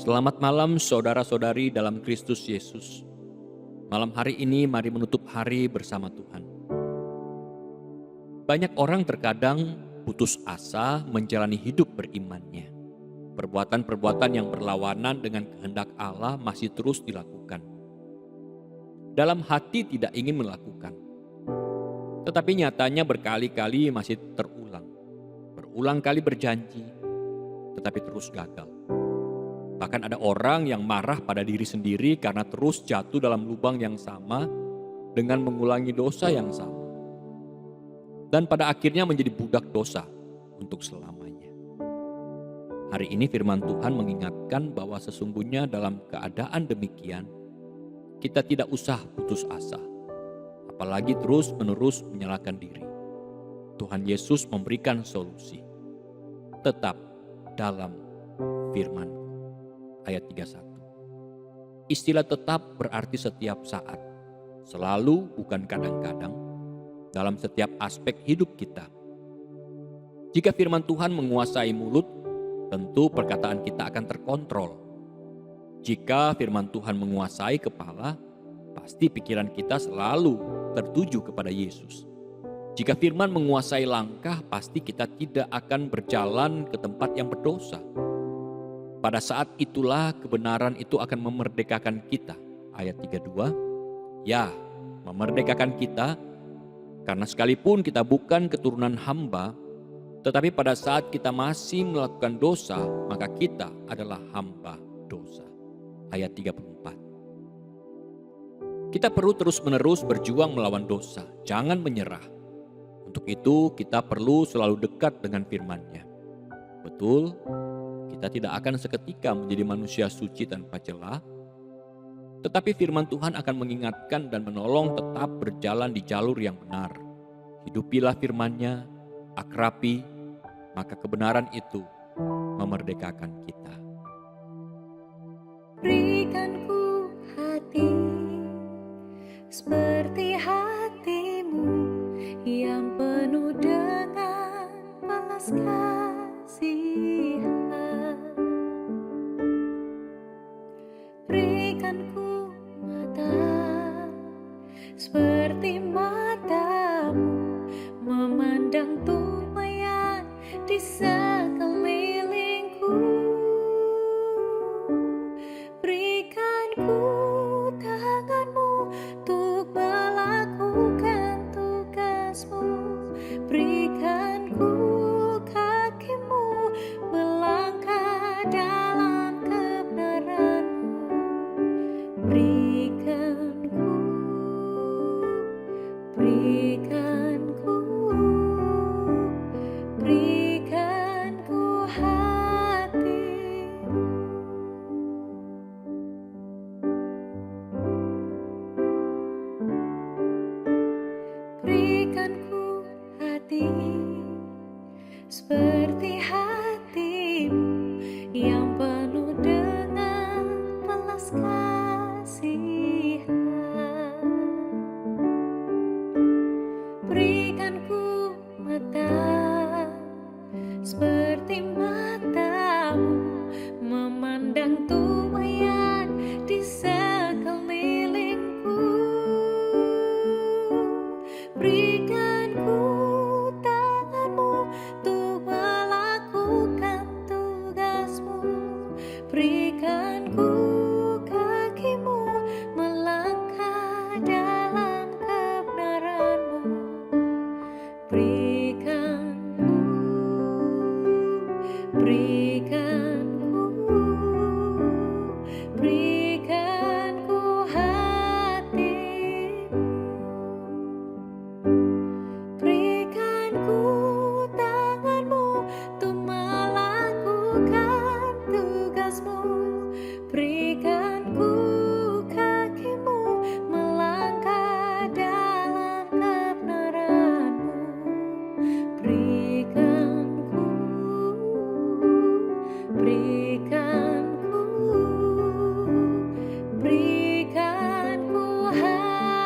Selamat malam saudara-saudari dalam Kristus Yesus. Malam hari ini mari menutup hari bersama Tuhan. Banyak orang terkadang putus asa menjalani hidup berimannya. Perbuatan-perbuatan yang berlawanan dengan kehendak Allah masih terus dilakukan. Dalam hati tidak ingin melakukan. Tetapi nyatanya berkali-kali masih terulang. Berulang kali berjanji, tetapi terus gagal. Bahkan ada orang yang marah pada diri sendiri karena terus jatuh dalam lubang yang sama dengan mengulangi dosa yang sama. Dan pada akhirnya menjadi budak dosa untuk selamanya. Hari ini firman Tuhan mengingatkan bahwa sesungguhnya dalam keadaan demikian, kita tidak usah putus asa. Apalagi terus-menerus menyalahkan diri. Tuhan Yesus memberikan solusi. Tetap dalam firman. Ayat 31. Istilah tetap berarti setiap saat, selalu bukan kadang-kadang, dalam setiap aspek hidup kita. Jika firman Tuhan menguasai mulut, tentu perkataan kita akan terkontrol. Jika firman Tuhan menguasai kepala, pasti pikiran kita selalu tertuju kepada Yesus. Jika firman menguasai langkah, pasti kita tidak akan berjalan ke tempat yang berdosa. Pada saat itulah kebenaran itu akan memerdekakan kita. Ayat 32, ya, memerdekakan kita, karena sekalipun kita bukan keturunan hamba, tetapi pada saat kita masih melakukan dosa, maka kita adalah hamba dosa. Ayat 34. Kita perlu terus-menerus berjuang melawan dosa, jangan menyerah. Untuk itu kita perlu selalu dekat dengan firman-Nya. Betul, kita tidak akan seketika menjadi manusia suci tanpa celah, tetapi firman Tuhan akan mengingatkan dan menolong tetap berjalan di jalur yang benar. Hidupilah firman-Nya, akrabi, maka kebenaran itu memerdekakan kita. Berikan ku hati seperti hatimu yang penuh dengan belas kasihan. Berikan ku mata seperti matamu, memandang tumbuhan di sekelilingku. Berikan ku tanganmu untuk melakukan tugasmu. Berikan ku kakimu melangkah dalam kebenaranmu. Berikan ku hatimu. Berikan ku hati seperti hatimu yang penuh dengan belas kasihan. Berikan ku mata seperti matamu, memandang tumbuhan di sekelilingku. Berikan ku tanganmu untuk melakukan tugasmu. Berikan ku kakimu melangkah dalam kebenaranmu. Berikan ku hatimu. Berikan ku tanganmu untuk melakukan tugasmu. Berikan ku kakimu melangkah dalam kebenaranmu. Berikan ku hatimu.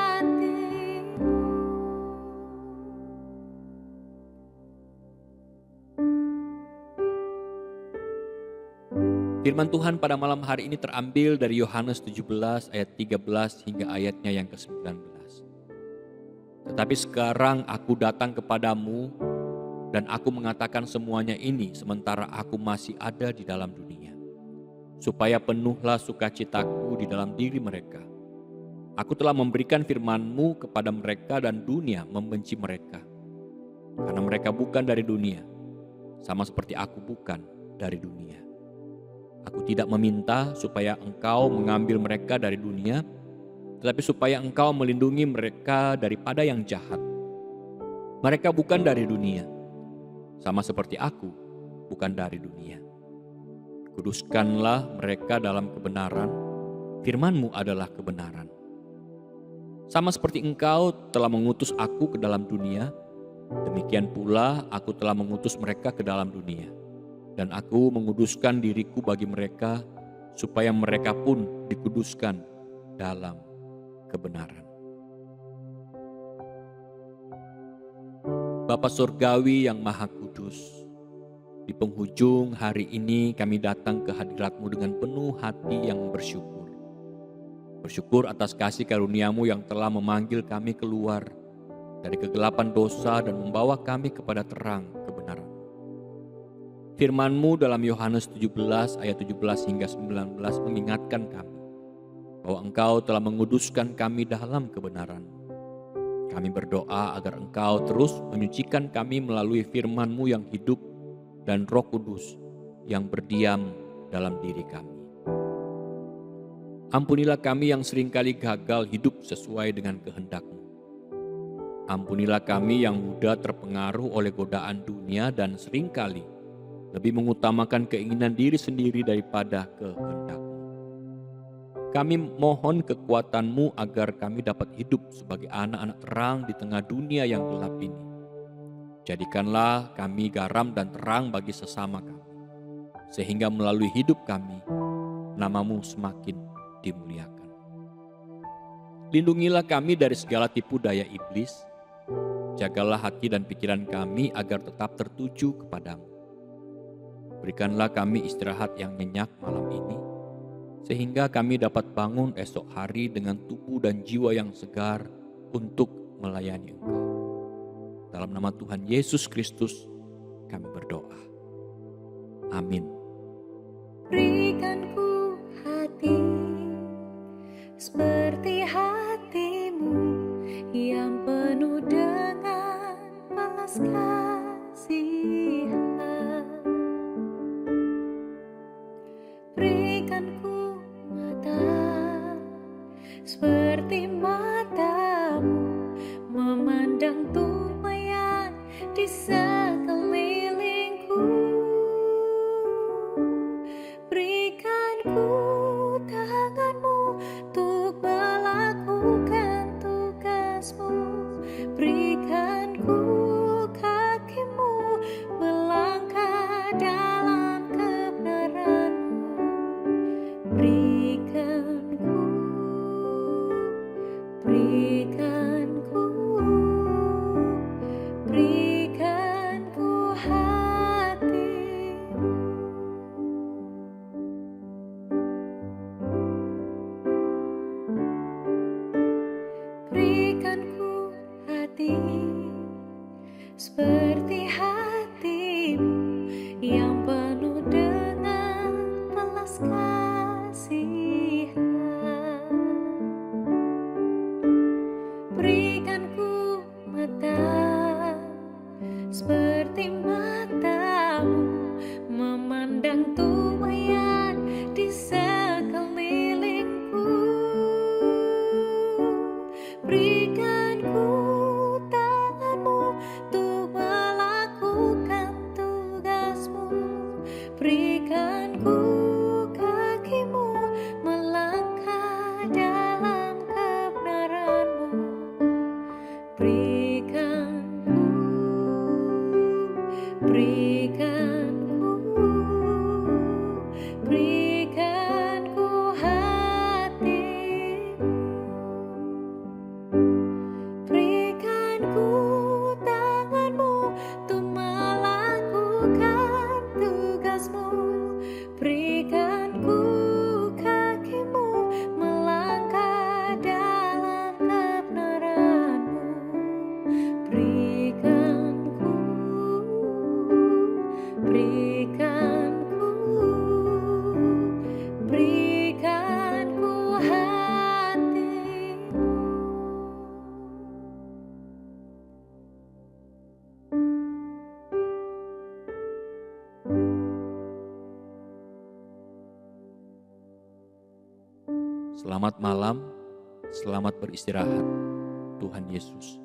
Firman Tuhan pada malam hari ini terambil dari Yohanes 17 ayat 13 hingga ayatnya yang ke-19. Tetapi sekarang aku datang kepadamu dan aku mengatakan semuanya ini sementara aku masih ada di dalam dunia, supaya penuhlah sukacitaku di dalam diri mereka. Aku telah memberikan firman-Mu kepada mereka dan dunia membenci mereka, karena mereka bukan dari dunia, sama seperti aku bukan dari dunia. Aku tidak meminta supaya Engkau mengambil mereka dari dunia, tetapi supaya Engkau melindungi mereka daripada yang jahat. Mereka bukan dari dunia, sama seperti aku bukan dari dunia. Kuduskanlah mereka dalam kebenaran, firman-Mu adalah kebenaran. Sama seperti Engkau telah mengutus aku ke dalam dunia, demikian pula aku telah mengutus mereka ke dalam dunia. Dan aku menguduskan diriku bagi mereka, supaya mereka pun dikuduskan dalam kebenaran. Bapa Surgawi yang Maha Kudus, di penghujung hari ini kami datang ke hadirat-Mu dengan penuh hati yang bersyukur. Bersyukur atas kasih karunia-Mu yang telah memanggil kami keluar dari kegelapan dosa dan membawa kami kepada terang kebenaran. Firman-Mu dalam Yohanes 17 ayat 17 hingga 19 mengingatkan kami bahwa Engkau telah menguduskan kami dalam kebenaran. Kami berdoa agar Engkau terus menyucikan kami melalui firman-Mu yang hidup dan Roh Kudus yang berdiam dalam diri kami. Ampunilah kami yang seringkali gagal hidup sesuai dengan kehendak-Mu. Ampunilah kami yang mudah terpengaruh oleh godaan dunia dan seringkali lebih mengutamakan keinginan diri sendiri daripada kehendak-Mu. Kami mohon kekuatan-Mu agar kami dapat hidup sebagai anak-anak terang di tengah dunia yang gelap ini. Jadikanlah kami garam dan terang bagi sesama kami, sehingga melalui hidup kami, nama-Mu semakin dimuliakan. Lindungilah kami dari segala tipu daya iblis, jagalah hati dan pikiran kami agar tetap tertuju kepadamu. Berikanlah kami istirahat yang nyenyak malam ini, sehingga kami dapat bangun esok hari dengan tubuh dan jiwa yang segar untuk melayani Engkau. Dalam nama Tuhan Yesus Kristus kami berdoa. Amin. Berikan ku hati seperti hati-Mu yang penuh dengan belas kasihan. Berikan ku mata seperti mata-Mu memandang tumpayan di sekelilingku. Berikan ku tangan-Mu untuk melakukan tugas-Mu. Berikan ku kaki-Mu melangkah dalam kebenaran-Mu. Berikan ku berikan ku, berikan ku hatimu. Selamat malam, selamat beristirahat. Tuhan Yesus